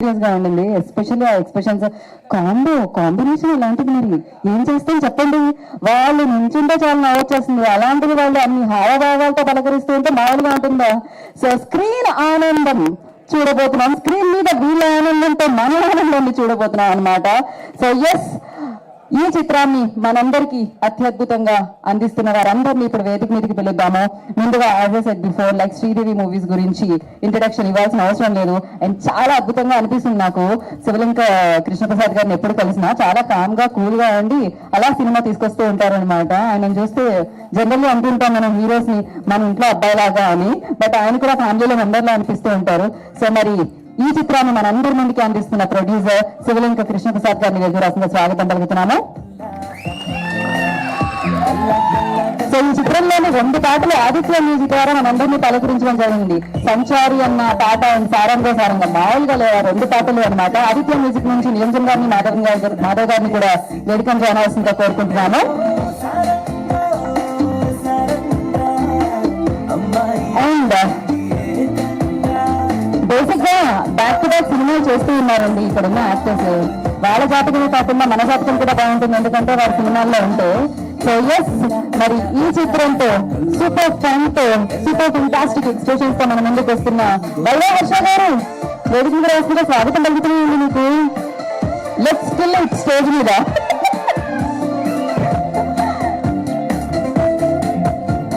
Serious గా ఉండింది. Especially ఆ ఎక్స్ప్రెషన్స్ కాంబినేషన్ అలాంటిది. మరి ఏం చేస్తాం చెప్పండి. వాళ్ళు నుంచుంటే చాలా నవ్వొచ్చేస్తుంది. అలాంటిది వాళ్ళు అన్ని హావభావాలతో పలకరిస్తూ ఉంటే మామూలుగా ఉంటుందా? సో స్క్రీన్ ఆనందం చూడబోతున్నాం. స్క్రీన్ మీద వీళ్ళ ఆనందంతో మన ఆనందాన్ని చూడబోతున్నాం అనమాట. సో ఎస్, ఈ చిత్రాన్ని మనందరికీ అత్యద్భుతంగా అందిస్తున్న వారందరినీ ఇప్పుడు వేదిక మీదకి పిలుద్దాము. ముందుగా as I said before, like Sridevi movies గురించి ఇంట్రడక్షన్ ఇవ్వాల్సిన అవసరం లేదు. అండ్ చాలా అద్భుతంగా అనిపిస్తుంది నాకు. శివలింక కృష్ణప్రసాద్ గారిని ఎప్పుడు కలిసినా చాలా కామ్ గా కూల్ గా ఉండి అలా సినిమా తీసుకొస్తూ ఉంటారు అనమాట. ఆయన చూస్తే జనరల్లీ అనుకుంటాం మనం హీరోస్ ని మన ఇంట్లో అబ్బాయిలాగా అని, బట్ ఆయన కూడా ఫ్యామిలీలో మెంబర్లా అనిపిస్తూ ఉంటారు. సో మరి ఈ చిత్రాన్ని మనందరి ముందుకి అందిస్తున్న ప్రొడ్యూసర్ శివలింక కృష్ణప్రసాద్ గారిని వేదికరాసిన స్వాగతం పలుకుతున్నాము. సో ఈ చిత్రంలోని 2 పాటలు ఆదిత్య మ్యూజిక్ ద్వారా మనందరినీ పలకరించడం జరిగింది. సంచారి అన్న పాట అండ్ సారంగ సారంగ మామూలుగా లేవా 2 పాటలు అనమాట. ఆదిత్య మ్యూజిక్ నుంచి నిరంజన్ గారిని మాధవ్ గారిని కూడా వేడుకను జాయిన్ కోరుకుంటున్నాను. అండ్ బేసిక్ గా బ్యాక్ టు బ్యాక్ సినిమాలు చేస్తూ ఉన్నారండి ఇక్కడ ఉన్న యాక్టర్స్. వాళ్ళ జాతకమే కాకుండా మన జాతకం కూడా బాగుంటుంది, ఎందుకంటే వారి సినిమాల్లో ఉంటే. సో ఎస్, మరి ఈ చిత్రంతో సూపర్ ఫన్ తో సూపర్ ఫెంటాస్టిక్ ఎక్స్ప్రెషన్స్ తో మన ముందుకు వస్తున్న వైవా హర్ష గారు వేదిక మీద వస్తుంటే స్వాగతం పలుకుతున్నాయండి మీకు. లెట్స్ కిల్ ఇట్ స్టేజ్ మీద.